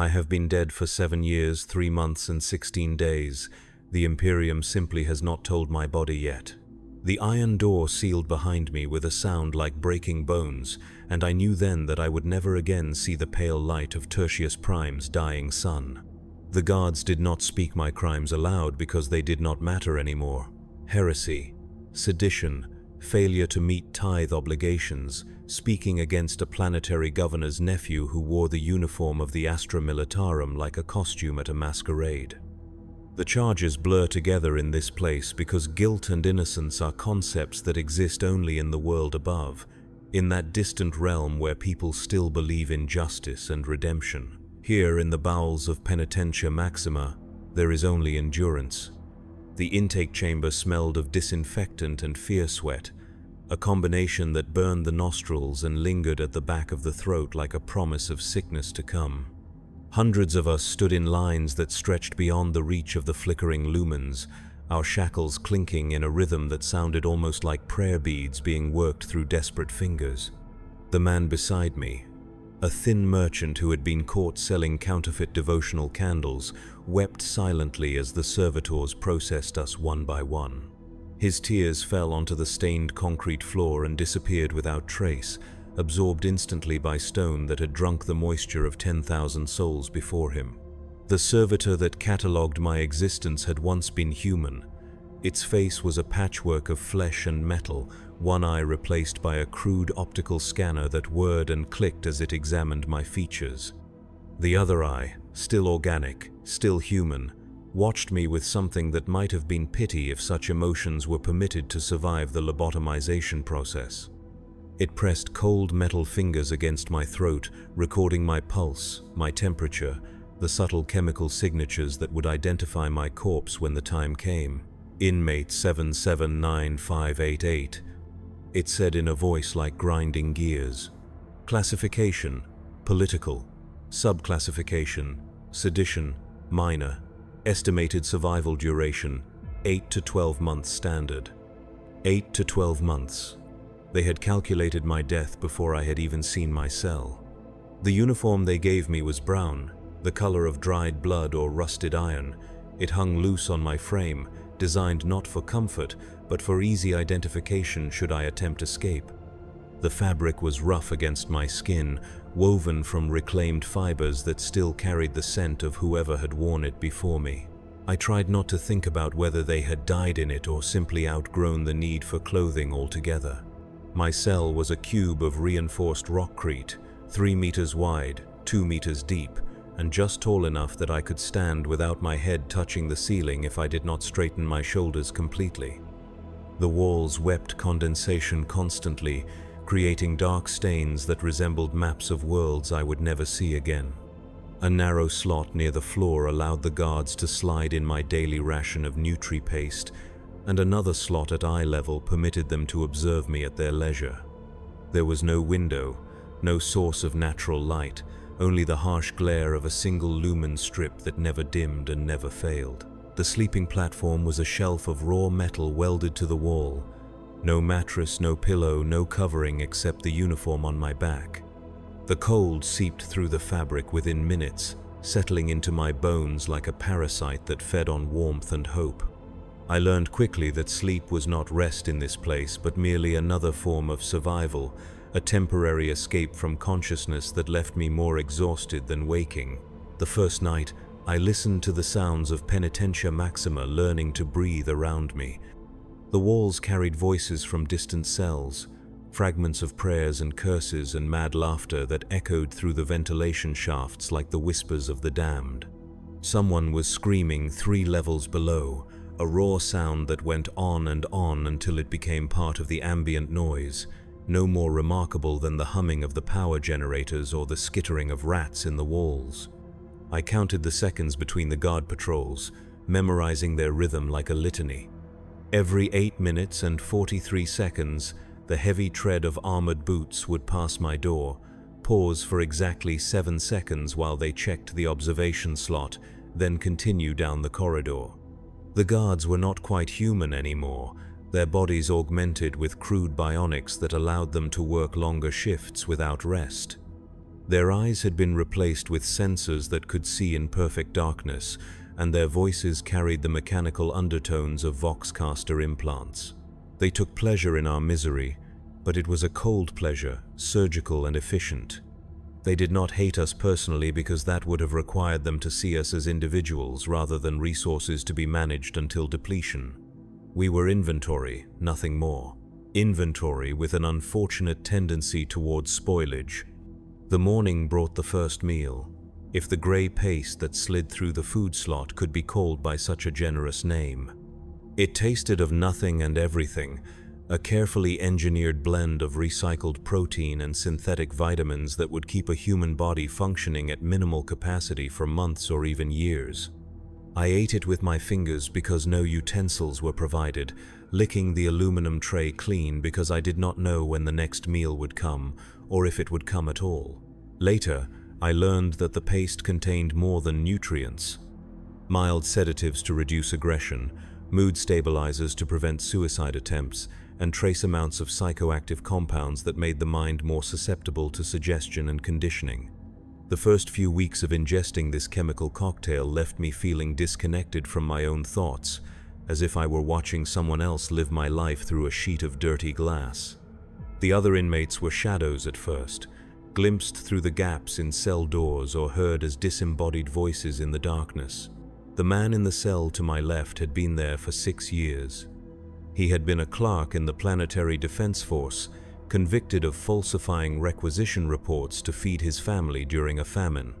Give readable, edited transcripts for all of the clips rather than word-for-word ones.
I have been dead for 7 years, 3 months and 16 days. The Imperium simply has not told my body yet. The iron door sealed behind me with a sound like breaking bones, and I knew then that I would never again see the pale light of Tertius Prime's dying sun. The guards did not speak my crimes aloud because they did not matter anymore. Heresy, sedition, failure to meet tithe obligations, speaking against a planetary governor's nephew who wore the uniform of the Astra Militarum like a costume at a masquerade. The charges blur together in this place because guilt and innocence are concepts that exist only in the world above, in that distant realm where people still believe in justice and redemption. Here, in the bowels of Penitentia Maxima, there is only endurance. The intake chamber smelled of disinfectant and fear sweat, a combination that burned the nostrils and lingered at the back of the throat like a promise of sickness to come. Hundreds of us stood in lines that stretched beyond the reach of the flickering lumens, our shackles clinking in a rhythm that sounded almost like prayer beads being worked through desperate fingers. The man beside me, a thin merchant who had been caught selling counterfeit devotional candles, wept silently as the servitors processed us one by one. His tears fell onto the stained concrete floor and disappeared without trace, absorbed instantly by stone that had drunk the moisture of 10,000 souls before him. The servitor that catalogued my existence had once been human. Its face was a patchwork of flesh and metal, one eye replaced by a crude optical scanner that whirred and clicked as it examined my features. The other eye, still organic, still human, watched me with something that might have been pity if such emotions were permitted to survive the lobotomization process. It pressed cold metal fingers against my throat, recording my pulse, my temperature, the subtle chemical signatures that would identify my corpse when the time came. Inmate 779588. It said in a voice like grinding gears. Classification: political. Subclassification: sedition, minor. Estimated survival duration: 8 to 12 months standard. 8 to 12 months. They had calculated my death before I had even seen my cell. The uniform they gave me was brown, the color of dried blood or rusted iron. It hung loose on my frame, designed not for comfort, but for easy identification should I attempt escape. The fabric was rough against my skin, woven from reclaimed fibers that still carried the scent of whoever had worn it before me. I tried not to think about whether they had died in it or simply outgrown the need for clothing altogether. My cell was a cube of reinforced rockcrete, 3 meters wide, 2 meters deep, and just tall enough that I could stand without my head touching the ceiling if I did not straighten my shoulders completely. The walls wept condensation constantly, creating dark stains that resembled maps of worlds I would never see again. A narrow slot near the floor allowed the guards to slide in my daily ration of Nutri-Paste, and another slot at eye level permitted them to observe me at their leisure. There was no window, no source of natural light, only the harsh glare of a single lumen strip that never dimmed and never failed. The sleeping platform was a shelf of raw metal welded to the wall. No mattress, no pillow, no covering except the uniform on my back. The cold seeped through the fabric within minutes, settling into my bones like a parasite that fed on warmth and hope. I learned quickly that sleep was not rest in this place, but merely another form of survival, a temporary escape from consciousness that left me more exhausted than waking. The first night, I listened to the sounds of Penitentia Maxima learning to breathe around me. The walls carried voices from distant cells, fragments of prayers and curses and mad laughter that echoed through the ventilation shafts like the whispers of the damned. Someone was screaming 3 levels below, a raw sound that went on and on until it became part of the ambient noise, no more remarkable than the humming of the power generators or the skittering of rats in the walls. I counted the seconds between the guard patrols, memorizing their rhythm like a litany. Every 8 minutes and 43 seconds, the heavy tread of armored boots would pass my door, pause for exactly 7 seconds while they checked the observation slot, then continue down the corridor. The guards were not quite human anymore, their bodies augmented with crude bionics that allowed them to work longer shifts without rest. Their eyes had been replaced with sensors that could see in perfect darkness, and their voices carried the mechanical undertones of Voxcaster implants. They took pleasure in our misery, but it was a cold pleasure, surgical and efficient. They did not hate us personally because that would have required them to see us as individuals rather than resources to be managed until depletion. We were inventory, nothing more. Inventory with an unfortunate tendency towards spoilage. The morning brought the first meal, if the grey paste that slid through the food slot could be called by such a generous name. It tasted of nothing and everything, a carefully engineered blend of recycled protein and synthetic vitamins that would keep a human body functioning at minimal capacity for months or even years. I ate it with my fingers because no utensils were provided, licking the aluminum tray clean because I did not know when the next meal would come, or if it would come at all. Later, I learned that the paste contained more than nutrients. Mild sedatives to reduce aggression, mood stabilizers to prevent suicide attempts, and trace amounts of psychoactive compounds that made the mind more susceptible to suggestion and conditioning. The first few weeks of ingesting this chemical cocktail left me feeling disconnected from my own thoughts, as if I were watching someone else live my life through a sheet of dirty glass. The other inmates were shadows at first, glimpsed through the gaps in cell doors or heard as disembodied voices in the darkness. The man in the cell to my left had been there for 6 years. He had been a clerk in the Planetary Defense Force, convicted of falsifying requisition reports to feed his family during a famine.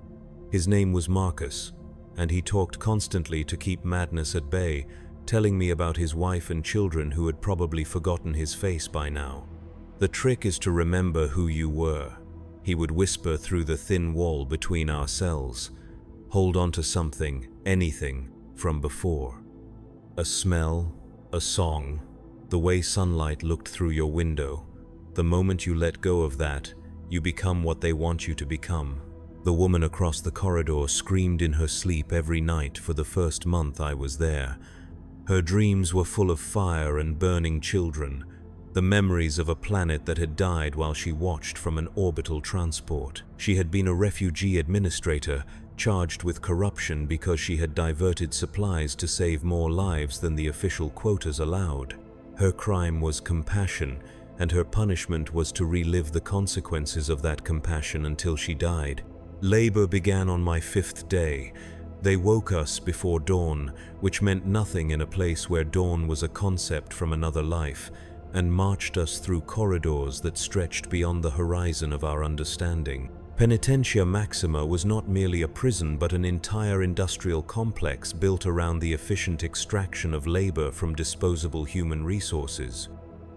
His name was Marcus, and he talked constantly to keep madness at bay, telling me about his wife and children who had probably forgotten his face by now. "The trick is to remember who you were," he would whisper through the thin wall between our cells. "Hold on to something, anything, from before. A smell, a song, the way sunlight looked through your window. The moment you let go of that, you become what they want you to become." The woman across the corridor screamed in her sleep every night for the first month I was there. Her dreams were full of fire and burning children, the memories of a planet that had died while she watched from an orbital transport. She had been a refugee administrator, charged with corruption because she had diverted supplies to save more lives than the official quotas allowed. Her crime was compassion, and her punishment was to relive the consequences of that compassion until she died. Labor began on my 5th day. They woke us before dawn, which meant nothing in a place where dawn was a concept from another life, and marched us through corridors that stretched beyond the horizon of our understanding. Penitentia Maxima was not merely a prison but an entire industrial complex built around the efficient extraction of labor from disposable human resources.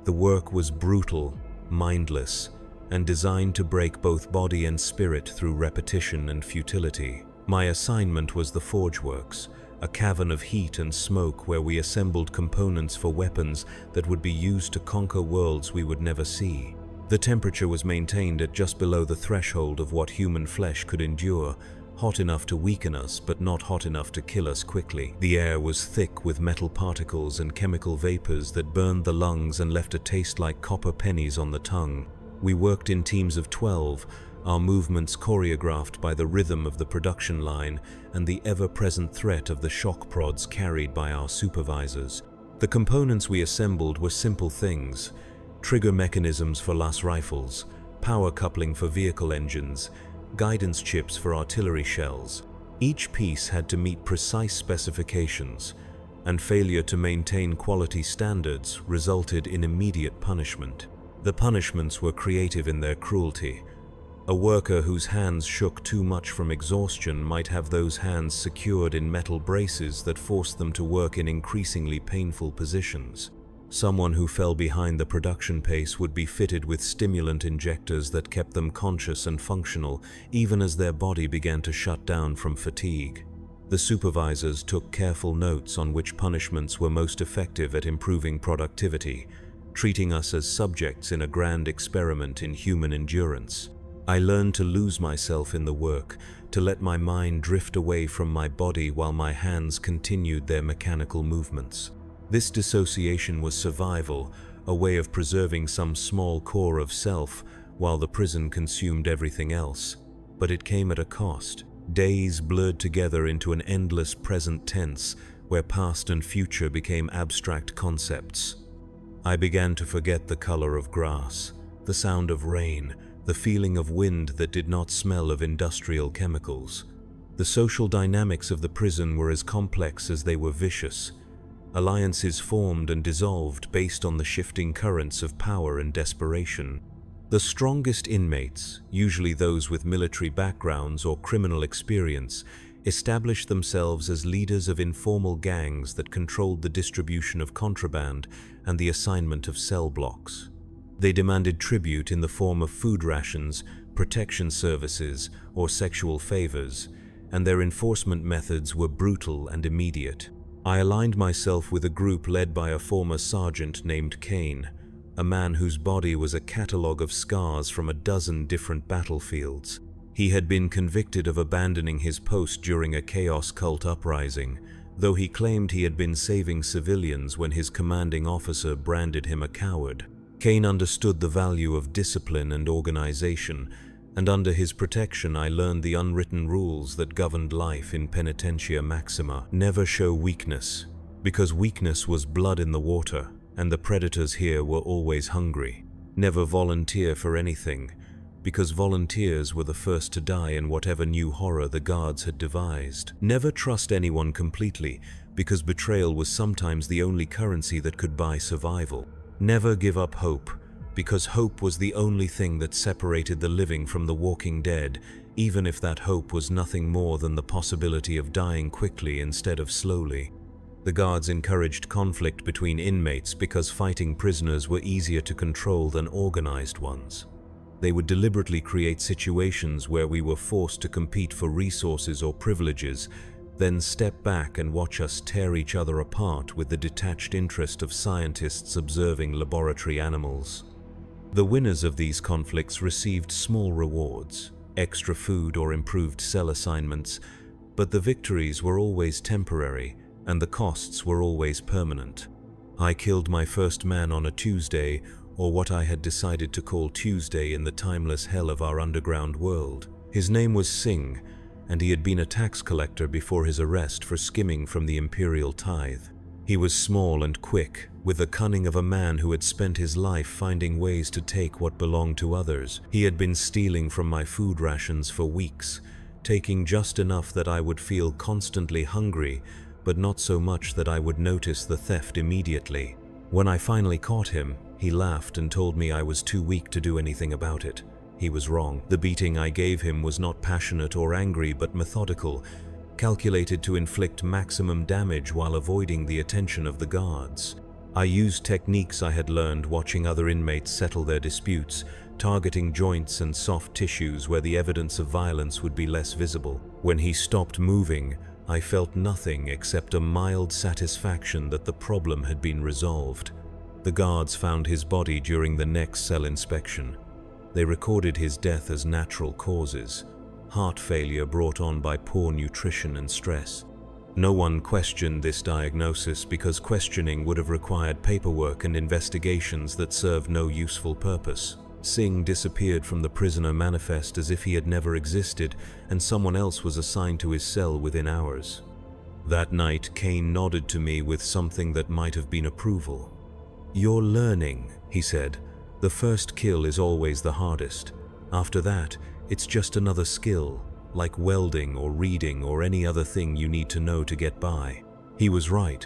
The work was brutal, mindless, and designed to break both body and spirit through repetition and futility. My assignment was the Forge Works, a cavern of heat and smoke where we assembled components for weapons that would be used to conquer worlds we would never see. The temperature was maintained at just below the threshold of what human flesh could endure, hot enough to weaken us but not hot enough to kill us quickly. The air was thick with metal particles and chemical vapors that burned the lungs and left a taste like copper pennies on the tongue. We worked in teams of 12, our movements choreographed by the rhythm of the production line and the ever-present threat of the shock prods carried by our supervisors. The components we assembled were simple things: trigger mechanisms for las rifles, power coupling for vehicle engines, guidance chips for artillery shells. Each piece had to meet precise specifications, and failure to maintain quality standards resulted in immediate punishment. The punishments were creative in their cruelty. A worker whose hands shook too much from exhaustion might have those hands secured in metal braces that forced them to work in increasingly painful positions. Someone who fell behind the production pace would be fitted with stimulant injectors that kept them conscious and functional, even as their body began to shut down from fatigue. The supervisors took careful notes on which punishments were most effective at improving productivity, treating us as subjects in a grand experiment in human endurance. I learned to lose myself in the work, to let my mind drift away from my body while my hands continued their mechanical movements. This dissociation was survival, a way of preserving some small core of self while the prison consumed everything else. but it came at a cost. Days blurred together into an endless present tense, where past and future became abstract concepts. I began to forget the color of grass, the sound of rain, the feeling of wind that did not smell of industrial chemicals. The social dynamics of the prison were as complex as they were vicious. Alliances formed and dissolved based on the shifting currents of power and desperation. The strongest inmates, usually those with military backgrounds or criminal experience, established themselves as leaders of informal gangs that controlled the distribution of contraband and the assignment of cell blocks. They demanded tribute in the form of food rations, protection services, or sexual favors, and their enforcement methods were brutal and immediate. I aligned myself with a group led by a former sergeant named Kane, a man whose body was a catalogue of scars from a dozen different battlefields. He had been convicted of abandoning his post during a chaos cult uprising, though he claimed he had been saving civilians when his commanding officer branded him a coward. Kane understood the value of discipline and organization, and under his protection I learned the unwritten rules that governed life in Penitentia Maxima. Never show weakness, because weakness was blood in the water, and the predators here were always hungry. Never volunteer for anything, because volunteers were the first to die in whatever new horror the guards had devised. Never trust anyone completely, because betrayal was sometimes the only currency that could buy survival. Never give up hope, because hope was the only thing that separated the living from the walking dead, even if that hope was nothing more than the possibility of dying quickly instead of slowly. The guards encouraged conflict between inmates because fighting prisoners were easier to control than organized ones. They would deliberately create situations where we were forced to compete for resources or privileges, then step back and watch us tear each other apart with the detached interest of scientists observing laboratory animals. The winners of these conflicts received small rewards, extra food or improved cell assignments, but the victories were always temporary and the costs were always permanent. I killed my first man on a Tuesday, or what I had decided to call Tuesday in the timeless hell of our underground world. His name was Singh, and he had been a tax collector before his arrest for skimming from the imperial tithe. He was small and quick, with the cunning of a man who had spent his life finding ways to take what belonged to others. He had been stealing from my food rations for weeks, taking just enough that I would feel constantly hungry, but not so much that I would notice the theft immediately. When I finally caught him, he laughed and told me I was too weak to do anything about it. He was wrong. The beating I gave him was not passionate or angry, but methodical, calculated to inflict maximum damage while avoiding the attention of the guards. I used techniques I had learned watching other inmates settle their disputes, targeting joints and soft tissues where the evidence of violence would be less visible. When he stopped moving, I felt nothing except a mild satisfaction that the problem had been resolved. The guards found his body during the next cell inspection. They recorded his death as natural causes, heart failure brought on by poor nutrition and stress. No one questioned this diagnosis because questioning would have required paperwork and investigations that served no useful purpose. Singh disappeared from the prisoner manifest as if he had never existed, and someone else was assigned to his cell within hours. That night, Kane nodded to me with something that might have been approval. "You're learning," he said. "The first kill is always the hardest. After that, it's just another skill, like welding or reading or any other thing you need to know to get by." He was right.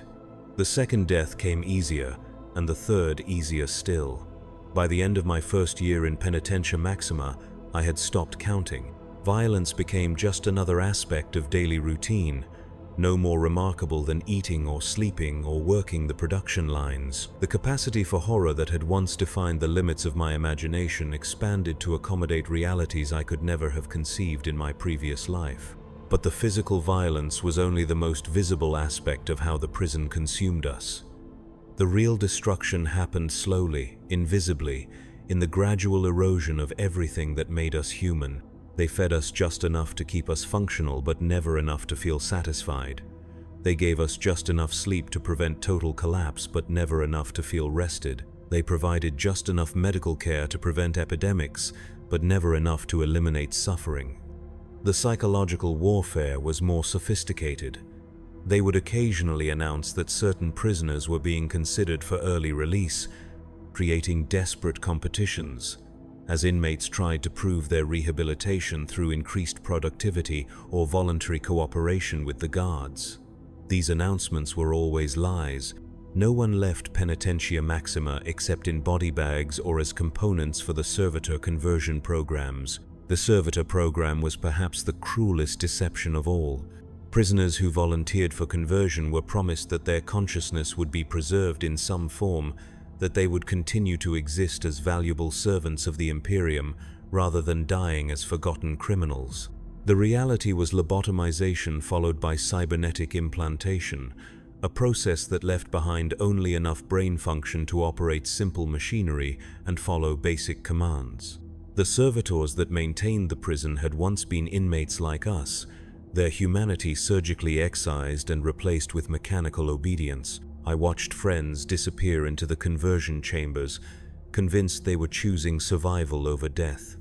The second death came easier, and the third easier still. By the end of my first year in Penitentia Maxima, I had stopped counting. Violence became just another aspect of daily routine, no more remarkable than eating or sleeping or working the production lines. The capacity for horror that had once defined the limits of my imagination expanded to accommodate realities I could never have conceived in my previous life. But the physical violence was only the most visible aspect of how the prison consumed us. The real destruction happened slowly, invisibly, in the gradual erosion of everything that made us human. They fed us just enough to keep us functional, but never enough to feel satisfied. They gave us just enough sleep to prevent total collapse, but never enough to feel rested. They provided just enough medical care to prevent epidemics, but never enough to eliminate suffering. The psychological warfare was more sophisticated. They would occasionally announce that certain prisoners were being considered for early release, creating desperate competitions, as inmates tried to prove their rehabilitation through increased productivity or voluntary cooperation with the guards. These announcements were always lies. No one left Penitentia Maxima except in body bags or as components for the servitor conversion programs. The servitor program was perhaps the cruelest deception of all. Prisoners who volunteered for conversion were promised that their consciousness would be preserved in some form, that they would continue to exist as valuable servants of the Imperium rather than dying as forgotten criminals. The reality was lobotomization followed by cybernetic implantation, a process that left behind only enough brain function to operate simple machinery and follow basic commands. The servitors that maintained the prison had once been inmates like us, their humanity surgically excised and replaced with mechanical obedience. I watched friends disappear into the conversion chambers, convinced they were choosing survival over death.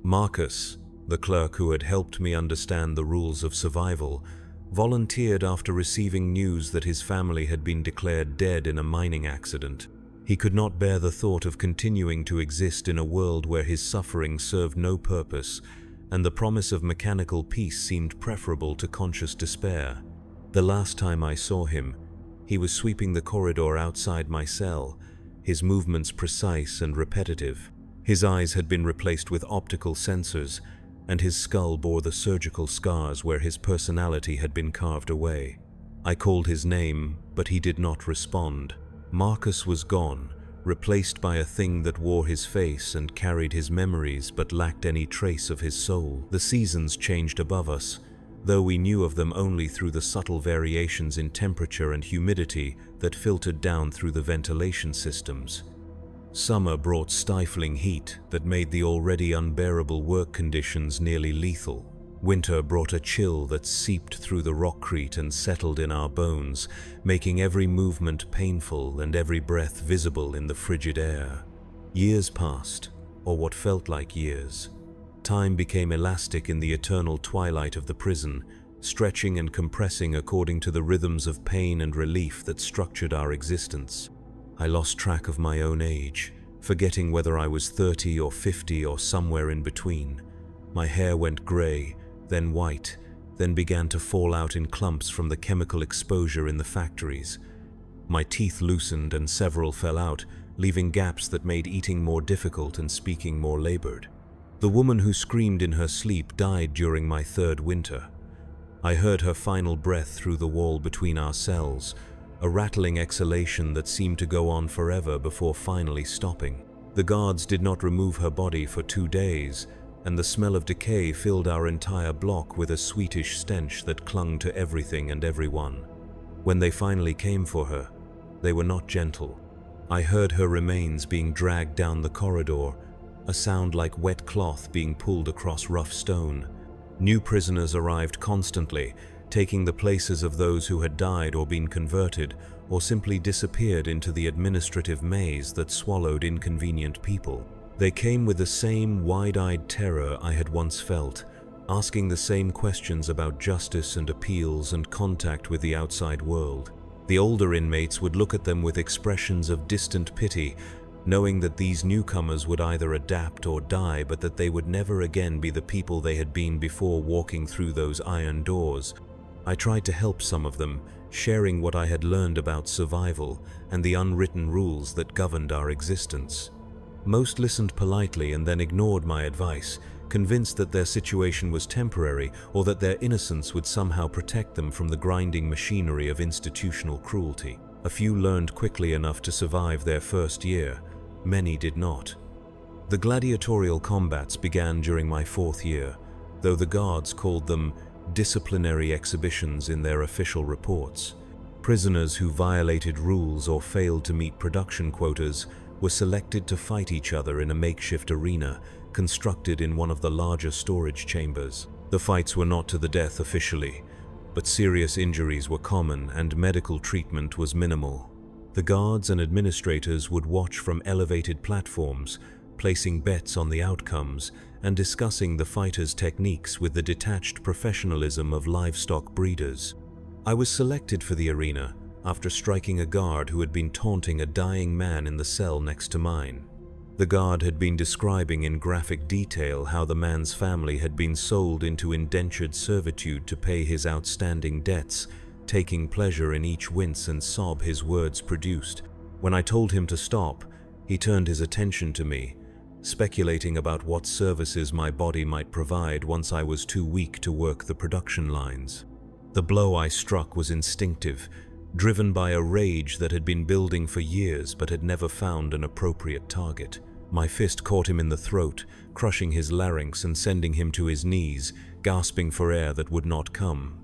Marcus, the clerk who had helped me understand the rules of survival, volunteered after receiving news that his family had been declared dead in a mining accident. He could not bear the thought of continuing to exist in a world where his suffering served no purpose, and the promise of mechanical peace seemed preferable to conscious despair. The last time I saw him, he was sweeping the corridor outside my cell, his movements precise and repetitive. His eyes had been replaced with optical sensors, and his skull bore the surgical scars where his personality had been carved away. I called his name, but he did not respond. Marcus was gone, replaced by a thing that wore his face and carried his memories but lacked any trace of his soul. The seasons changed above us, though we knew of them only through the subtle variations in temperature and humidity that filtered down through the ventilation systems. Summer brought stifling heat that made the already unbearable work conditions nearly lethal. Winter brought a chill that seeped through the rockcrete and settled in our bones, making every movement painful and every breath visible in the frigid air. Years passed, or what felt like years. Time became elastic in the eternal twilight of the prison, stretching and compressing according to the rhythms of pain and relief that structured our existence. I lost track of my own age, forgetting whether I was 30 or 50 or somewhere in between. My hair went gray, then white, then began to fall out in clumps from the chemical exposure in the factories. My teeth loosened and several fell out, leaving gaps that made eating more difficult and speaking more labored. The woman who screamed in her sleep died during my third winter. I heard her final breath through the wall between our cells, a rattling exhalation that seemed to go on forever before finally stopping. The guards did not remove her body for 2 days, and the smell of decay filled our entire block with a sweetish stench that clung to everything and everyone. When they finally came for her, they were not gentle. I heard her remains being dragged down the corridor, a sound like wet cloth being pulled across rough stone. New prisoners arrived constantly, taking the places of those who had died or been converted, or simply disappeared into the administrative maze that swallowed inconvenient people. They came with the same wide-eyed terror I had once felt, asking the same questions about justice and appeals and contact with the outside world. The older inmates would look at them with expressions of distant pity, knowing that these newcomers would either adapt or die, but that they would never again be the people they had been before walking through those iron doors. I tried to help some of them, sharing what I had learned about survival and the unwritten rules that governed our existence. Most listened politely and then ignored my advice, convinced that their situation was temporary or that their innocence would somehow protect them from the grinding machinery of institutional cruelty. A few learned quickly enough to survive their first year. Many did not. The gladiatorial combats began during my 4th year, though the guards called them disciplinary exhibitions in their official reports. Prisoners who violated rules or failed to meet production quotas were selected to fight each other in a makeshift arena constructed in one of the larger storage chambers. The fights were not to the death officially, but serious injuries were common and medical treatment was minimal. The guards and administrators would watch from elevated platforms, placing bets on the outcomes and discussing the fighters' techniques with the detached professionalism of livestock breeders. I was selected for the arena after striking a guard who had been taunting a dying man in the cell next to mine. The guard had been describing in graphic detail how the man's family had been sold into indentured servitude to pay his outstanding debts, taking pleasure in each wince and sob his words produced. When I told him to stop, he turned his attention to me, speculating about what services my body might provide once I was too weak to work the production lines. The blow I struck was instinctive, driven by a rage that had been building for years but had never found an appropriate target. My fist caught him in the throat, crushing his larynx and sending him to his knees, gasping for air that would not come.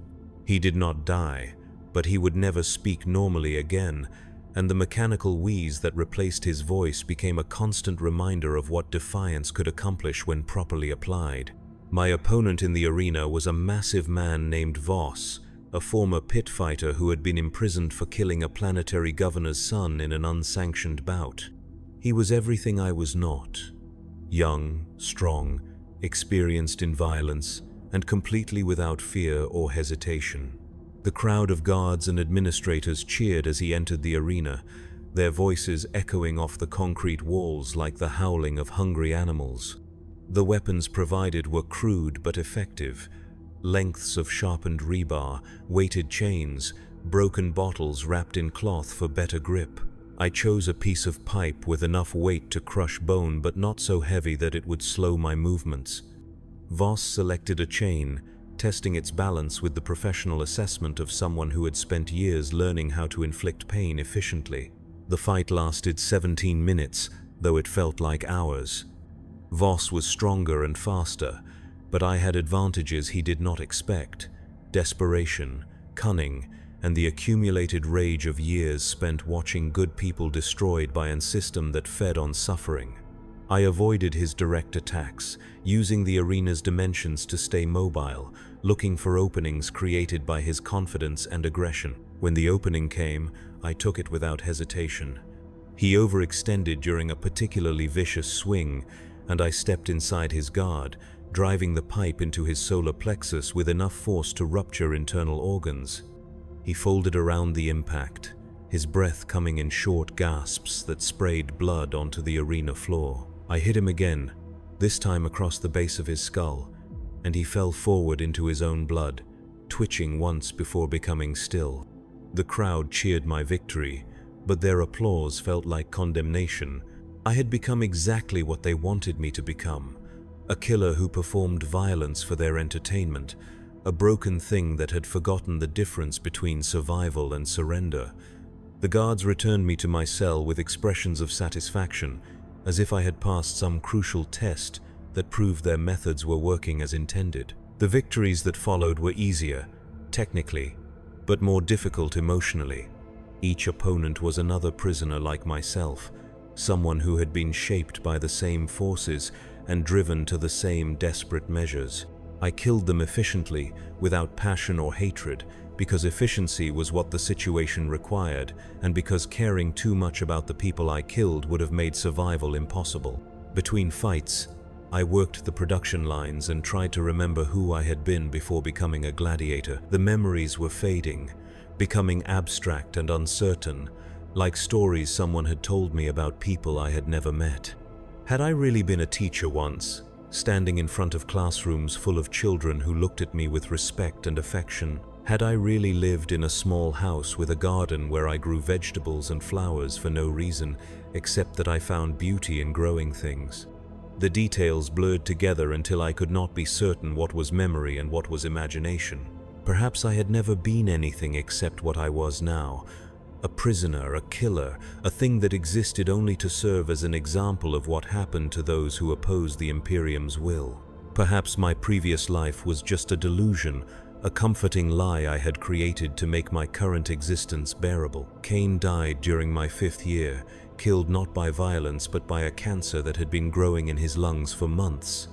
He did not die, but he would never speak normally again, and the mechanical wheeze that replaced his voice became a constant reminder of what defiance could accomplish when properly applied. My opponent in the arena was a massive man named Voss, a former pit fighter who had been imprisoned for killing a planetary governor's son in an unsanctioned bout. He was everything I was not. Young, strong, experienced in violence, and completely without fear or hesitation. The crowd of guards and administrators cheered as he entered the arena, their voices echoing off the concrete walls like the howling of hungry animals. The weapons provided were crude but effective. Lengths of sharpened rebar, weighted chains, broken bottles wrapped in cloth for better grip. I chose a piece of pipe with enough weight to crush bone but not so heavy that it would slow my movements. Voss selected a chain, testing its balance with the professional assessment of someone who had spent years learning how to inflict pain efficiently. The fight lasted 17 minutes, though it felt like hours. Voss was stronger and faster, but I had advantages he did not expect: desperation, cunning, and the accumulated rage of years spent watching good people destroyed by a system that fed on suffering. I avoided his direct attacks, using the arena's dimensions to stay mobile, looking for openings created by his confidence and aggression. When the opening came, I took it without hesitation. He overextended during a particularly vicious swing, and I stepped inside his guard, driving the pipe into his solar plexus with enough force to rupture internal organs. He folded around the impact, his breath coming in short gasps that sprayed blood onto the arena floor. I hit him again, this time across the base of his skull, and he fell forward into his own blood, twitching once before becoming still. The crowd cheered my victory, but their applause felt like condemnation. I had become exactly what they wanted me to become: a killer who performed violence for their entertainment, a broken thing that had forgotten the difference between survival and surrender. The guards returned me to my cell with expressions of satisfaction, as if I had passed some crucial test that proved their methods were working as intended. The victories that followed were easier, technically, but more difficult emotionally. Each opponent was another prisoner like myself, someone who had been shaped by the same forces and driven to the same desperate measures. I killed them efficiently, without passion or hatred, because efficiency was what the situation required, and because caring too much about the people I killed would have made survival impossible. Between fights, I worked the production lines and tried to remember who I had been before becoming a gladiator. The memories were fading, becoming abstract and uncertain, like stories someone had told me about people I had never met. Had I really been a teacher once, standing in front of classrooms full of children who looked at me with respect and affection? Had I really lived in a small house with a garden where I grew vegetables and flowers for no reason, except that I found beauty in growing things? The details blurred together until I could not be certain what was memory and what was imagination. Perhaps I had never been anything except what I was now: a prisoner, a killer, a thing that existed only to serve as an example of what happened to those who opposed the Imperium's will. Perhaps my previous life was just a delusion, a comforting lie I had created to make my current existence bearable. Cain died during my 5th year, killed not by violence but by a cancer that had been growing in his lungs for months.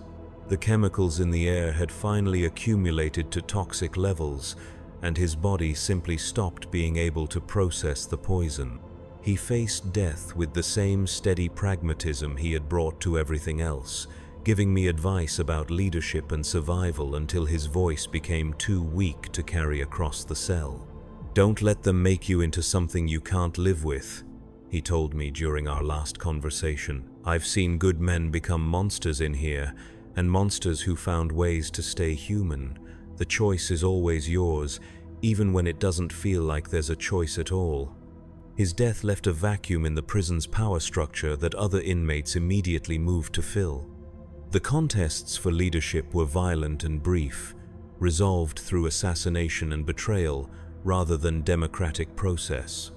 The chemicals in the air had finally accumulated to toxic levels, and his body simply stopped being able to process the poison. He faced death with the same steady pragmatism he had brought to everything else, giving me advice about leadership and survival until his voice became too weak to carry across the cell. "Don't let them make you into something you can't live with," he told me during our last conversation. "I've seen good men become monsters in here, and monsters who found ways to stay human. The choice is always yours, even when it doesn't feel like there's a choice at all." His death left a vacuum in the prison's power structure that other inmates immediately moved to fill. The contests for leadership were violent and brief, resolved through assassination and betrayal rather than democratic process.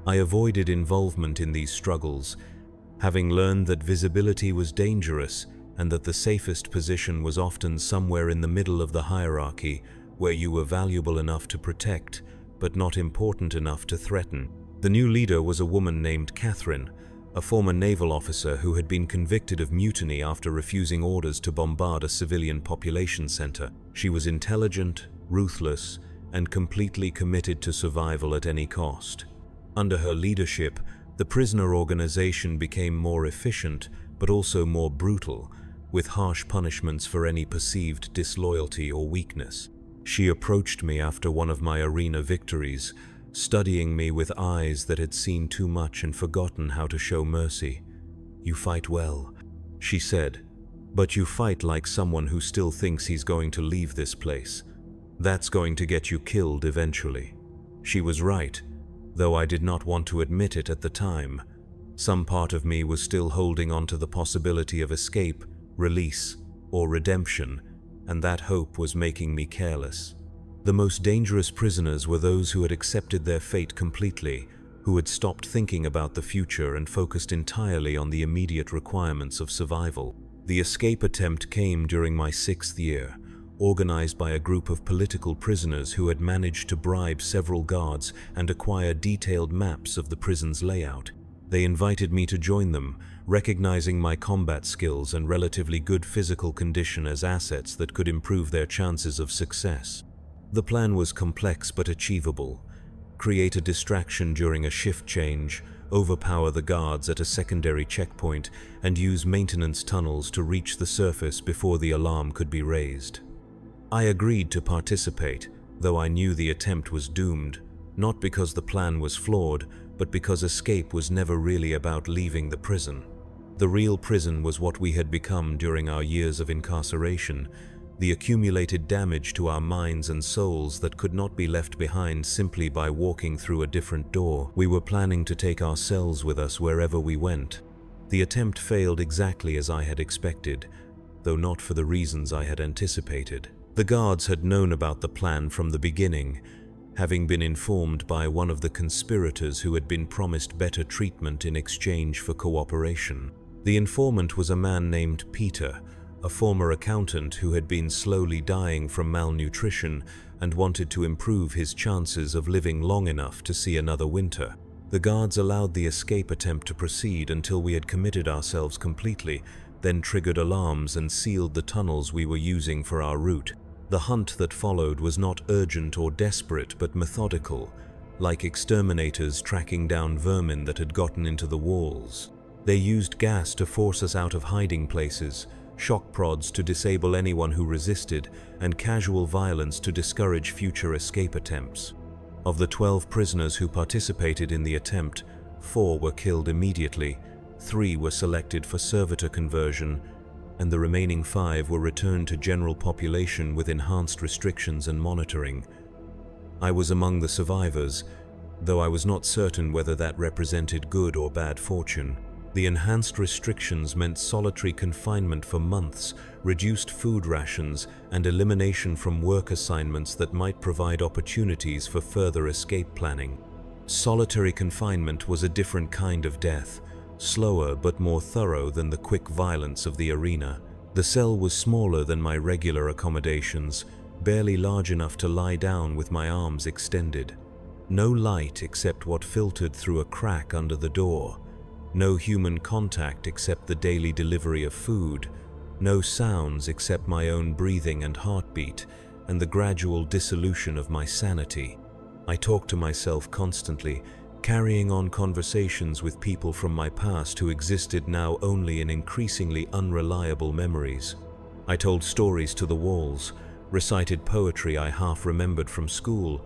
I avoided involvement in these struggles, having learned that visibility was dangerous and that the safest position was often somewhere in the middle of the hierarchy, where you were valuable enough to protect, but not important enough to threaten. The new leader was a woman named Catherine, a former naval officer who had been convicted of mutiny after refusing orders to bombard a civilian population center. She was intelligent, ruthless, and completely committed to survival at any cost. Under her leadership, the prisoner organization became more efficient, but also more brutal, with harsh punishments for any perceived disloyalty or weakness. She approached me after one of my arena victories, studying me with eyes that had seen too much and forgotten how to show mercy. "You fight well," she said, "but you fight like someone who still thinks he's going to leave this place. That's going to get you killed eventually." She was right, though I did not want to admit it at the time. Some part of me was still holding on to the possibility of escape, release, or redemption, and that hope was making me careless. The most dangerous prisoners were those who had accepted their fate completely, who had stopped thinking about the future and focused entirely on the immediate requirements of survival. The escape attempt came during my 6th year, organized by a group of political prisoners who had managed to bribe several guards and acquire detailed maps of the prison's layout. They invited me to join them, recognizing my combat skills and relatively good physical condition as assets that could improve their chances of success. The plan was complex but achievable. Create a distraction during a shift change, overpower the guards at a secondary checkpoint, and use maintenance tunnels to reach the surface before the alarm could be raised. I agreed to participate, though I knew the attempt was doomed, not because the plan was flawed, but because escape was never really about leaving the prison. The real prison was what we had become during our years of incarceration, the accumulated damage to our minds and souls that could not be left behind simply by walking through a different door. We were planning to take our cells with us wherever we went. The attempt failed exactly as I had expected, though not for the reasons I had anticipated. The guards had known about the plan from the beginning, having been informed by one of the conspirators who had been promised better treatment in exchange for cooperation. The informant was a man named Peter, a former accountant who had been slowly dying from malnutrition and wanted to improve his chances of living long enough to see another winter. The guards allowed the escape attempt to proceed until we had committed ourselves completely, then triggered alarms and sealed the tunnels we were using for our route. The hunt that followed was not urgent or desperate, but methodical, like exterminators tracking down vermin that had gotten into the walls. They used gas to force us out of hiding places, shock prods to disable anyone who resisted, and casual violence to discourage future escape attempts. Of the 12 prisoners who participated in the attempt, 4 were killed immediately, 3 were selected for servitor conversion, and the remaining 5 were returned to general population with enhanced restrictions and monitoring. I was among the survivors, though I was not certain whether that represented good or bad fortune. The enhanced restrictions meant solitary confinement for months, reduced food rations, and elimination from work assignments that might provide opportunities for further escape planning. Solitary confinement was a different kind of death, slower but more thorough than the quick violence of the arena. The cell was smaller than my regular accommodations, barely large enough to lie down with my arms extended. No light except what filtered through a crack under the door. No human contact except the daily delivery of food. No sounds except my own breathing and heartbeat, and the gradual dissolution of my sanity. I talked to myself constantly, carrying on conversations with people from my past who existed now only in increasingly unreliable memories. I told stories to the walls, recited poetry I half remembered from school,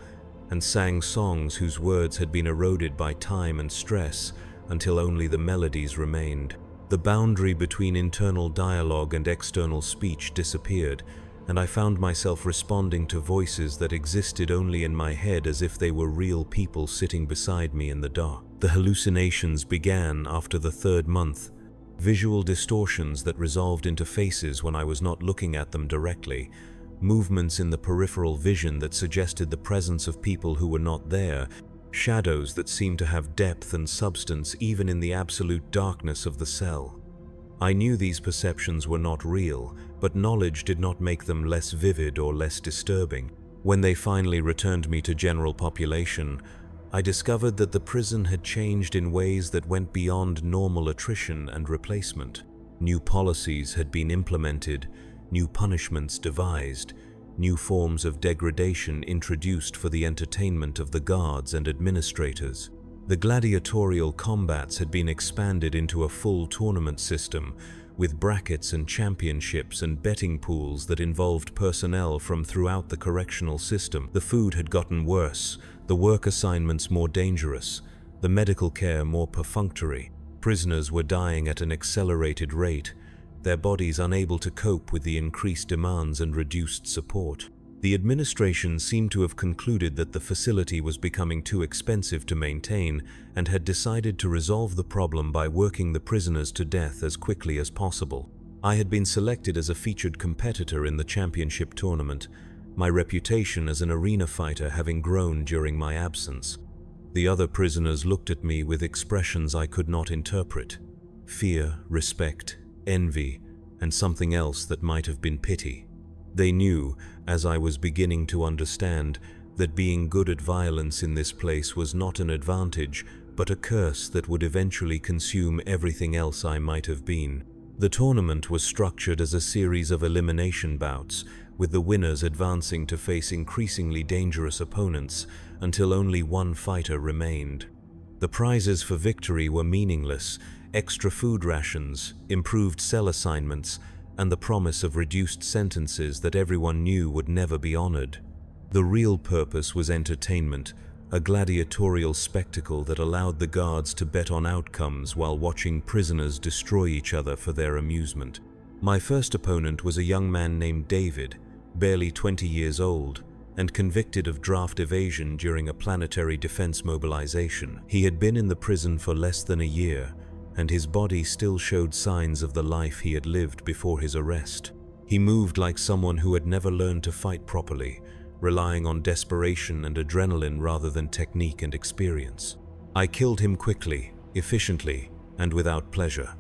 and sang songs whose words had been eroded by time and stress until only the melodies remained. The boundary between internal dialogue and external speech disappeared, and I found myself responding to voices that existed only in my head as if they were real people sitting beside me in the dark. The hallucinations began after the third month, visual distortions that resolved into faces when I was not looking at them directly, movements in the peripheral vision that suggested the presence of people who were not there, shadows that seemed to have depth and substance even in the absolute darkness of the cell. I knew these perceptions were not real, but knowledge did not make them less vivid or less disturbing. When they finally returned me to general population, I discovered that the prison had changed in ways that went beyond normal attrition and replacement. New policies had been implemented, new punishments devised, new forms of degradation introduced for the entertainment of the guards and administrators. The gladiatorial combats had been expanded into a full tournament system, with brackets and championships and betting pools that involved personnel from throughout the correctional system. The food had gotten worse, the work assignments more dangerous, the medical care more perfunctory. Prisoners were dying at an accelerated rate, their bodies unable to cope with the increased demands and reduced support. The administration seemed to have concluded that the facility was becoming too expensive to maintain and had decided to resolve the problem by working the prisoners to death as quickly as possible. I had been selected as a featured competitor in the championship tournament, my reputation as an arena fighter having grown during my absence. The other prisoners looked at me with expressions I could not interpret: fear, respect, envy, and something else that might have been pity. They knew, as I was beginning to understand, that being good at violence in this place was not an advantage, but a curse that would eventually consume everything else I might have been. The tournament was structured as a series of elimination bouts, with the winners advancing to face increasingly dangerous opponents until only one fighter remained. The prizes for victory were meaningless: extra food rations, improved cell assignments, and the promise of reduced sentences that everyone knew would never be honored. The real purpose was entertainment, a gladiatorial spectacle that allowed the guards to bet on outcomes while watching prisoners destroy each other for their amusement. My first opponent was a young man named David, barely 20 years old, and convicted of draft evasion during a planetary defense mobilization. He had been in the prison for less than a year, and his body still showed signs of the life he had lived before his arrest. He moved like someone who had never learned to fight properly, relying on desperation and adrenaline rather than technique and experience. I killed him quickly, efficiently, and without pleasure.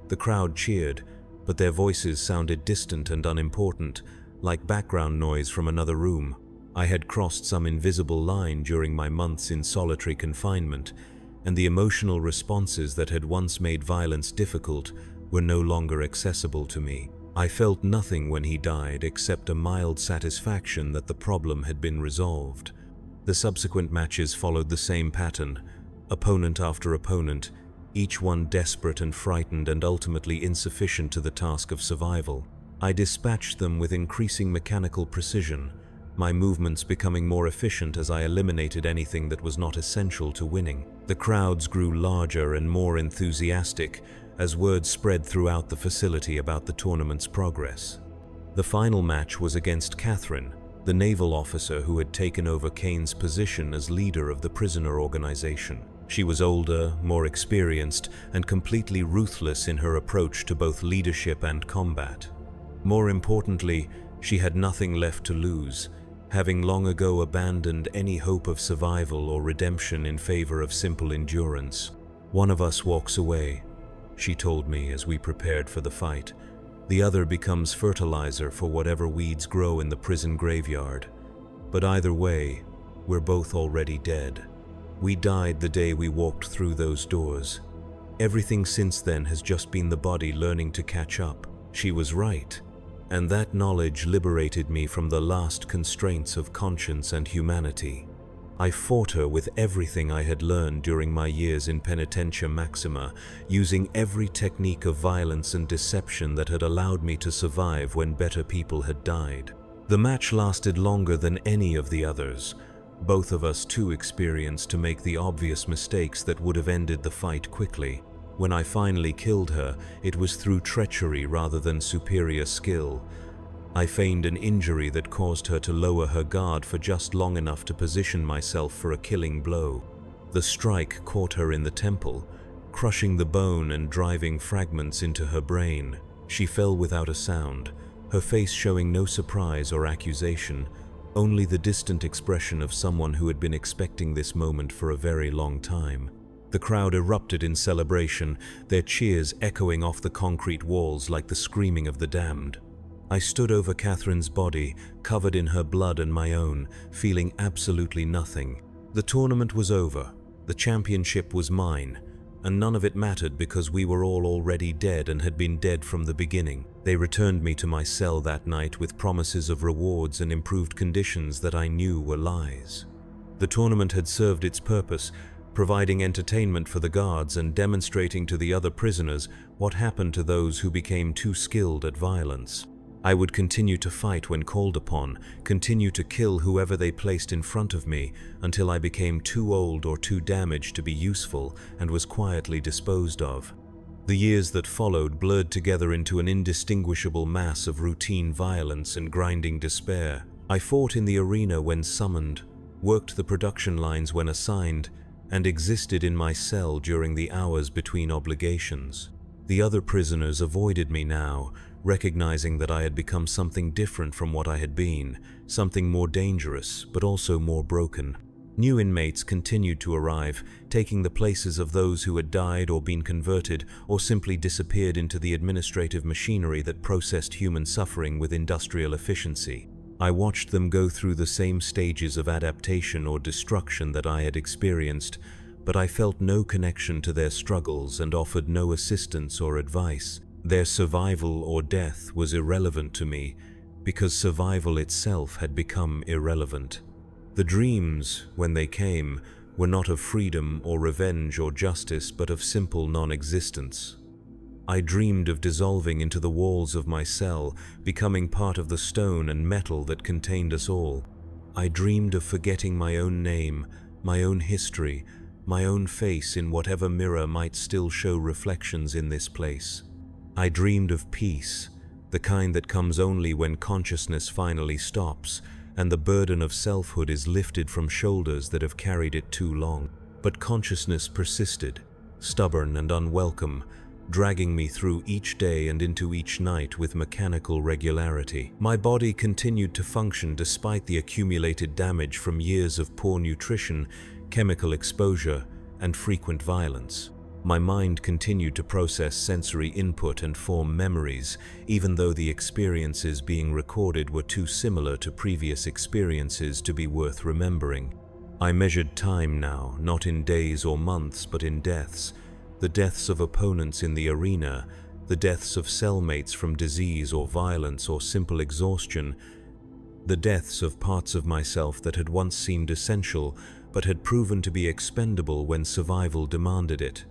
The crowd cheered, but their voices sounded distant and unimportant, like background noise from another room. I had crossed some invisible line during my months in solitary confinement, and the emotional responses that had once made violence difficult were no longer accessible to me. I felt nothing when he died except a mild satisfaction that the problem had been resolved. The subsequent matches followed the same pattern, opponent after opponent, each one desperate and frightened and ultimately insufficient to the task of survival. I dispatched them with increasing mechanical precision, my movements becoming more efficient as I eliminated anything that was not essential to winning. The crowds grew larger and more enthusiastic as word spread throughout the facility about the tournament's progress. The final match was against Catherine, the naval officer who had taken over Kane's position as leader of the prisoner organization. She was older, more experienced, and completely ruthless in her approach to both leadership and combat. More importantly, she had nothing left to lose, having long ago abandoned any hope of survival or redemption in favor of simple endurance. "One of us walks away," she told me as we prepared for the fight. "The other becomes fertilizer for whatever weeds grow in the prison graveyard. But either way, we're both already dead. We died the day we walked through those doors. Everything since then has just been the body learning to catch up." She was right, and that knowledge liberated me from the last constraints of conscience and humanity. I fought her with everything I had learned during my years in Penitentia Maxima, using every technique of violence and deception that had allowed me to survive when better people had died. The match lasted longer than any of the others, both of us too experienced to make the obvious mistakes that would have ended the fight quickly. When I finally killed her, it was through treachery rather than superior skill. I feigned an injury that caused her to lower her guard for just long enough to position myself for a killing blow. The strike caught her in the temple, crushing the bone and driving fragments into her brain. She fell without a sound, her face showing no surprise or accusation, only the distant expression of someone who had been expecting this moment for a very long time. The crowd erupted in celebration, their cheers echoing off the concrete walls like the screaming of the damned. I stood over Catherine's body, covered in her blood and my own, feeling absolutely nothing. The tournament was over, the championship was mine, and none of it mattered because we were all already dead and had been dead from the beginning. They returned me to my cell that night with promises of rewards and improved conditions that I knew were lies. The tournament had served its purpose, providing entertainment for the guards and demonstrating to the other prisoners what happened to those who became too skilled at violence. I would continue to fight when called upon, continue to kill whoever they placed in front of me until I became too old or too damaged to be useful and was quietly disposed of. The years that followed blurred together into an indistinguishable mass of routine violence and grinding despair. I fought in the arena when summoned, worked the production lines when assigned, and existed in my cell during the hours between obligations. The other prisoners avoided me now, recognizing that I had become something different from what I had been, something more dangerous, but also more broken. New inmates continued to arrive, taking the places of those who had died or been converted or simply disappeared into the administrative machinery that processed human suffering with industrial efficiency. I watched them go through the same stages of adaptation or destruction that I had experienced, but I felt no connection to their struggles and offered no assistance or advice. Their survival or death was irrelevant to me, because survival itself had become irrelevant. The dreams, when they came, were not of freedom or revenge or justice, but of simple non-existence. I dreamed of dissolving into the walls of my cell, becoming part of the stone and metal that contained us all. I dreamed of forgetting my own name, my own history, my own face in whatever mirror might still show reflections in this place. I dreamed of peace, the kind that comes only when consciousness finally stops, and the burden of selfhood is lifted from shoulders that have carried it too long. But consciousness persisted, stubborn and unwelcome, dragging me through each day and into each night with mechanical regularity. My body continued to function despite the accumulated damage from years of poor nutrition, chemical exposure, and frequent violence. My mind continued to process sensory input and form memories, even though the experiences being recorded were too similar to previous experiences to be worth remembering. I measured time now, not in days or months, but in deaths. The deaths of opponents in the arena, the deaths of cellmates from disease or violence or simple exhaustion, the deaths of parts of myself that had once seemed essential but had proven to be expendable when survival demanded it.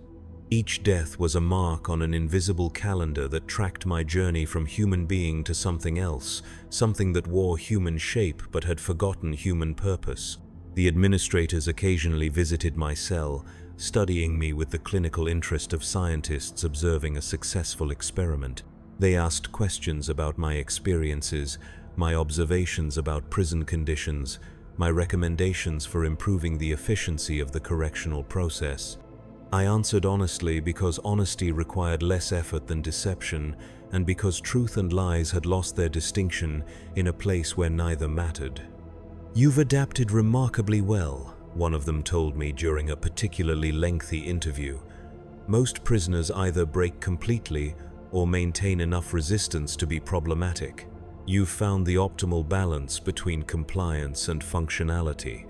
Each death was a mark on an invisible calendar that tracked my journey from human being to something else, something that wore human shape but had forgotten human purpose. The administrators occasionally visited my cell, studying me with the clinical interest of scientists observing a successful experiment. They asked questions about my experiences, my observations about prison conditions, my recommendations for improving the efficiency of the correctional process. I answered honestly because honesty required less effort than deception, and because truth and lies had lost their distinction in a place where neither mattered. "You've adapted remarkably well," one of them told me during a particularly lengthy interview. "Most prisoners either break completely or maintain enough resistance to be problematic. You've found the optimal balance between compliance and functionality."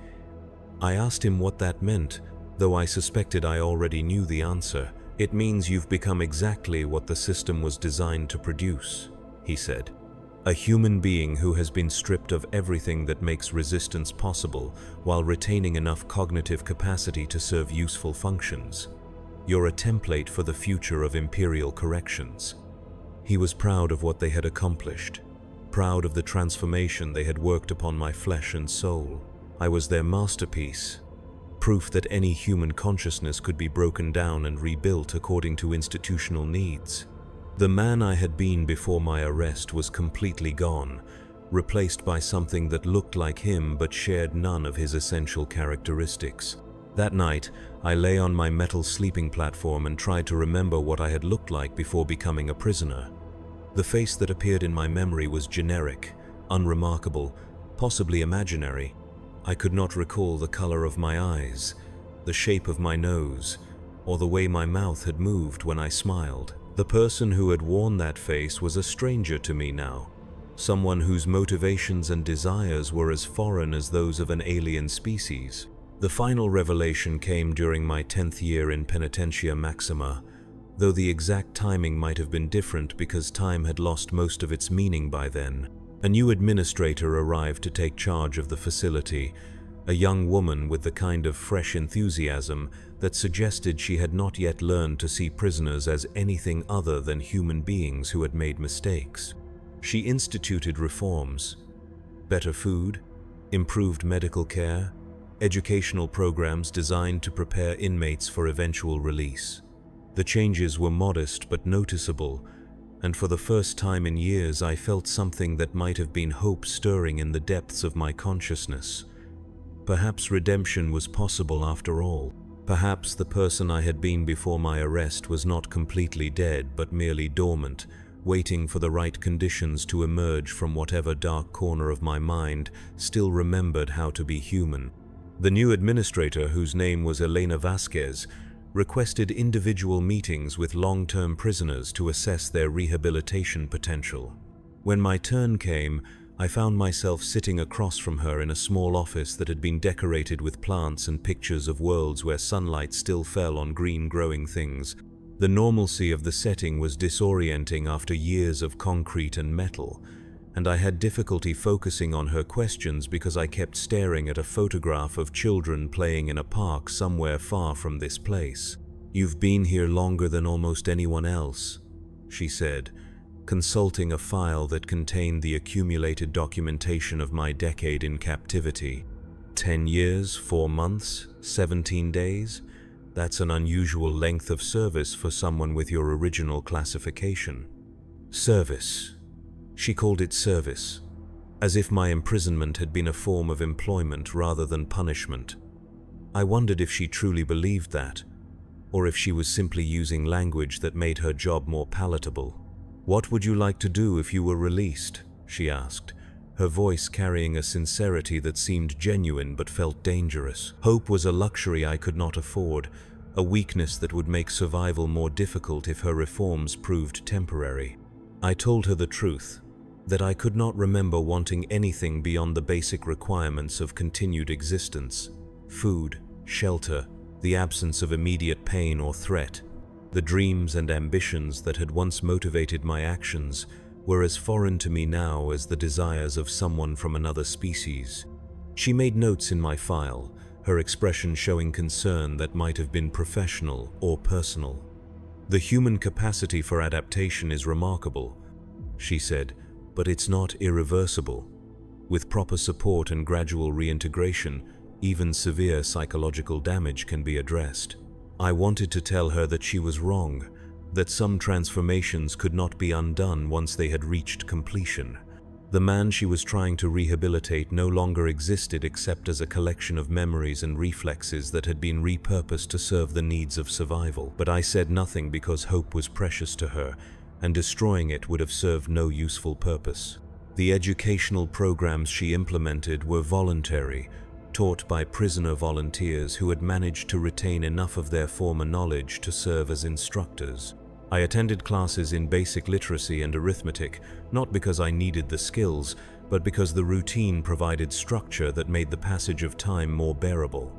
I asked him what that meant, though I suspected I already knew the answer. "It means you've become exactly what the system was designed to produce," he said. A human being who has been stripped of everything that makes resistance possible while retaining enough cognitive capacity to serve useful functions. You're a template for the future of Imperial corrections. He was proud of what they had accomplished, proud of the transformation they had worked upon my flesh and soul. I was their masterpiece, proof that any human consciousness could be broken down and rebuilt according to institutional needs. The man I had been before my arrest was completely gone, replaced by something that looked like him but shared none of his essential characteristics. That night, I lay on my metal sleeping platform and tried to remember what I had looked like before becoming a prisoner. The face that appeared in my memory was generic, unremarkable, possibly imaginary. I could not recall the color of my eyes, the shape of my nose, or the way my mouth had moved when I smiled. The person who had worn that face was a stranger to me now, someone whose motivations and desires were as foreign as those of an alien species. The final revelation came during my 10th year in Penitentia Maxima, though the exact timing might have been different because time had lost most of its meaning by then. A new administrator arrived to take charge of the facility, a young woman with the kind of fresh enthusiasm that suggested she had not yet learned to see prisoners as anything other than human beings who had made mistakes. She instituted reforms: better food, improved medical care, educational programs designed to prepare inmates for eventual release. The changes were modest but noticeable, and for the first time in years I felt something that might have been hope stirring in the depths of my consciousness. Perhaps redemption was possible after all. Perhaps the person I had been before my arrest was not completely dead but merely dormant, waiting for the right conditions to emerge from whatever dark corner of my mind still remembered how to be human. The new administrator, whose name was Elena Vasquez, requested individual meetings with long-term prisoners to assess their rehabilitation potential. When my turn came, I found myself sitting across from her in a small office that had been decorated with plants and pictures of worlds where sunlight still fell on green growing things. The normalcy of the setting was disorienting after years of concrete and metal, and I had difficulty focusing on her questions because I kept staring at a photograph of children playing in a park somewhere far from this place. "You've been here longer than almost anyone else," she said, consulting a file that contained the accumulated documentation of my decade in captivity. 10 years, 4 months, 17 days? That's an unusual length of service for someone with your original classification. Service. She called it service, as if my imprisonment had been a form of employment rather than punishment. I wondered if she truly believed that, or if she was simply using language that made her job more palatable. "What would you like to do if you were released?" she asked, her voice carrying a sincerity that seemed genuine but felt dangerous. Hope was a luxury I could not afford, a weakness that would make survival more difficult if her reforms proved temporary. I told her the truth, that I could not remember wanting anything beyond the basic requirements of continued existence: food, shelter, the absence of immediate pain or threat. The dreams and ambitions that had once motivated my actions were as foreign to me now as the desires of someone from another species. She made notes in my file, her expression showing concern that might have been professional or personal. "The human capacity for adaptation is remarkable," she said, "but it's not irreversible. With proper support and gradual reintegration, even severe psychological damage can be addressed." I wanted to tell her that she was wrong, that some transformations could not be undone once they had reached completion. The man she was trying to rehabilitate no longer existed except as a collection of memories and reflexes that had been repurposed to serve the needs of survival. But I said nothing because hope was precious to her, and destroying it would have served no useful purpose. The educational programs she implemented were voluntary, taught by prisoner volunteers who had managed to retain enough of their former knowledge to serve as instructors. I attended classes in basic literacy and arithmetic, not because I needed the skills, but because the routine provided structure that made the passage of time more bearable.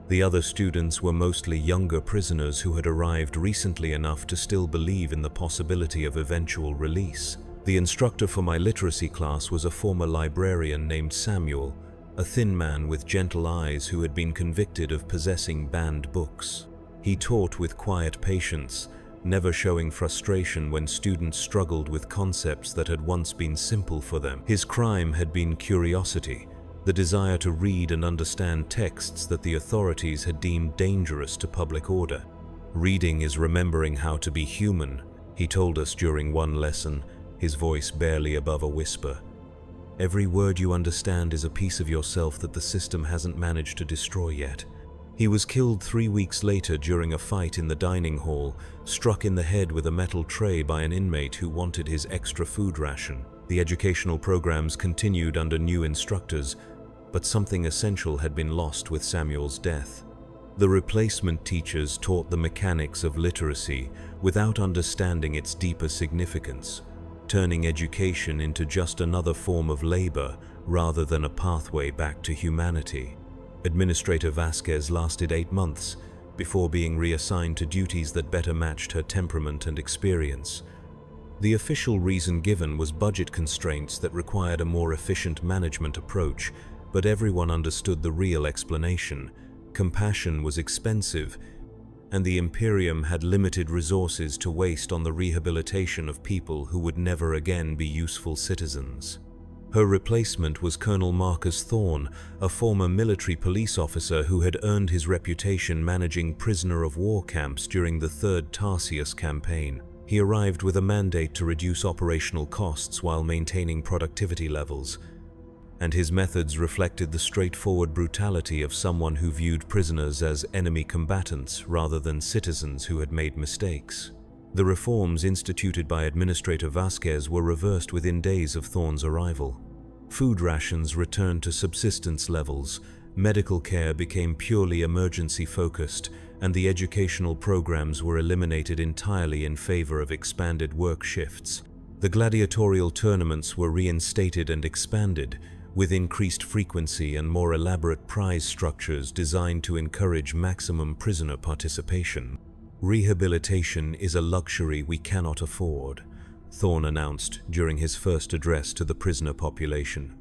The other students were mostly younger prisoners who had arrived recently enough to still believe in the possibility of eventual release. The instructor for my literacy class was a former librarian named Samuel, a thin man with gentle eyes who had been convicted of possessing banned books. He taught with quiet patience, never showing frustration when students struggled with concepts that had once been simple for them. His crime had been curiosity, the desire to read and understand texts that the authorities had deemed dangerous to public order. "Reading is remembering how to be human," he told us during one lesson, his voice barely above a whisper. "Every word you understand is a piece of yourself that the system hasn't managed to destroy yet." He was killed 3 weeks later during a fight in the dining hall, struck in the head with a metal tray by an inmate who wanted his extra food ration. The educational programs continued under new instructors, but something essential had been lost with Samuel's death. The replacement teachers taught the mechanics of literacy without understanding its deeper significance, turning education into just another form of labor rather than a pathway back to humanity. Administrator Vasquez lasted 8 months before being reassigned to duties that better matched her temperament and experience. The official reason given was budget constraints that required a more efficient management approach, but everyone understood the real explanation. Compassion was expensive, and the Imperium had limited resources to waste on the rehabilitation of people who would never again be useful citizens. Her replacement was Colonel Marcus Thorne, a former military police officer who had earned his reputation managing prisoner of war camps during the Third Tarsius campaign. He arrived with a mandate to reduce operational costs while maintaining productivity levels, and his methods reflected the straightforward brutality of someone who viewed prisoners as enemy combatants rather than citizens who had made mistakes. The reforms instituted by Administrator Vasquez were reversed within days of Thorne's arrival. Food rations returned to subsistence levels, medical care became purely emergency-focused, and the educational programs were eliminated entirely in favor of expanded work shifts. The gladiatorial tournaments were reinstated and expanded, with increased frequency and more elaborate prize structures designed to encourage maximum prisoner participation. "Rehabilitation is a luxury we cannot afford," Thorne announced during his first address to the prisoner population.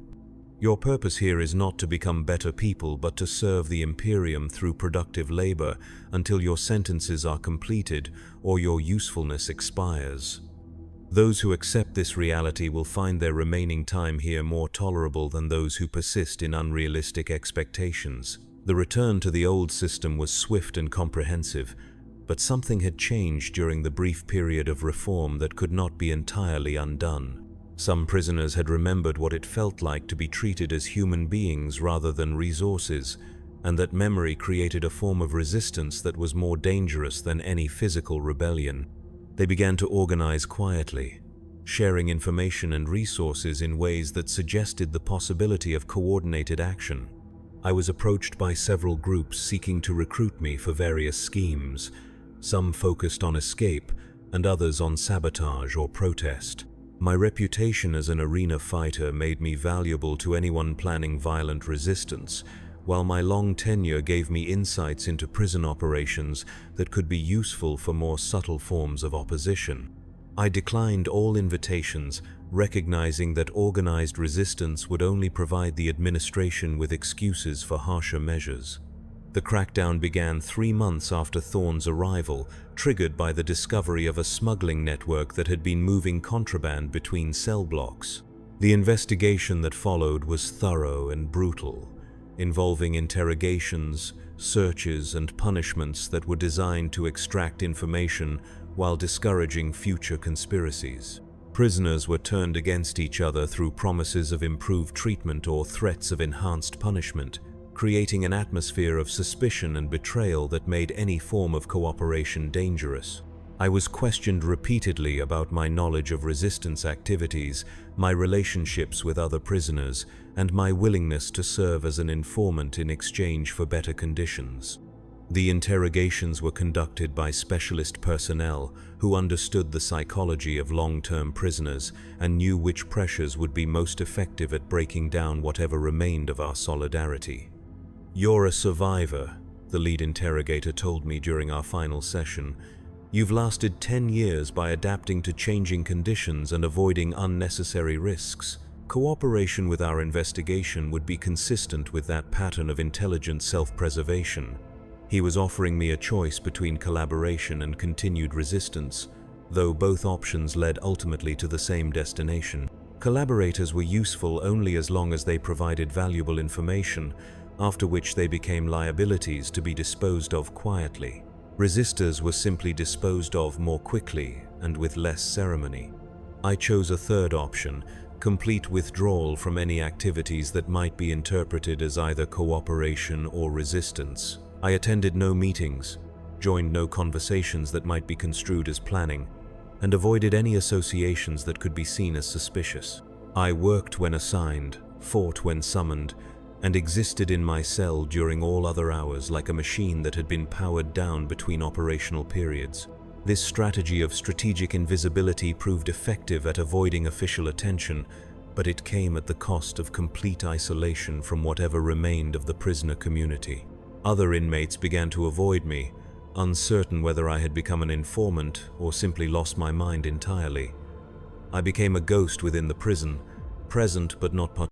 "Your purpose here is not to become better people, but to serve the Imperium through productive labor until your sentences are completed or your usefulness expires. Those who accept this reality will find their remaining time here more tolerable than those who persist in unrealistic expectations." The return to the old system was swift and comprehensive, but something had changed during the brief period of reform that could not be entirely undone. Some prisoners had remembered what it felt like to be treated as human beings rather than resources, and that memory created a form of resistance that was more dangerous than any physical rebellion. They began to organize quietly, sharing information and resources in ways that suggested the possibility of coordinated action. I was approached by several groups seeking to recruit me for various schemes, some focused on escape and others on sabotage or protest. My reputation as an arena fighter made me valuable to anyone planning violent resistance, while my long tenure gave me insights into prison operations that could be useful for more subtle forms of opposition. I declined all invitations, recognizing that organized resistance would only provide the administration with excuses for harsher measures. The crackdown began 3 months after Thorne's arrival, triggered by the discovery of a smuggling network that had been moving contraband between cell blocks. The investigation that followed was thorough and brutal, involving interrogations, searches, and punishments that were designed to extract information while discouraging future conspiracies. Prisoners were turned against each other through promises of improved treatment or threats of enhanced punishment, creating an atmosphere of suspicion and betrayal that made any form of cooperation dangerous. I was questioned repeatedly about my knowledge of resistance activities, my relationships with other prisoners, and my willingness to serve as an informant in exchange for better conditions. The interrogations were conducted by specialist personnel who understood the psychology of long-term prisoners and knew which pressures would be most effective at breaking down whatever remained of our solidarity. "You're a survivor," the lead interrogator told me during our final session, You've lasted 10 years by adapting to changing conditions and avoiding unnecessary risks. Cooperation with our investigation would be consistent with that pattern of intelligent self-preservation. He was offering me a choice between collaboration and continued resistance, though both options led ultimately to the same destination. Collaborators were useful only as long as they provided valuable information, after which they became liabilities to be disposed of quietly. Resistors were simply disposed of more quickly and with less ceremony. I chose a third option, complete withdrawal from any activities that might be interpreted as either cooperation or resistance. I attended no meetings, joined no conversations that might be construed as planning, and avoided any associations that could be seen as suspicious. I worked when assigned, fought when summoned, and existed in my cell during all other hours like a machine that had been powered down between operational periods. This strategy of strategic invisibility proved effective at avoiding official attention, but it came at the cost of complete isolation from whatever remained of the prisoner community. Other inmates began to avoid me, uncertain whether I had become an informant or simply lost my mind entirely. I became a ghost within the prison, present but not participating.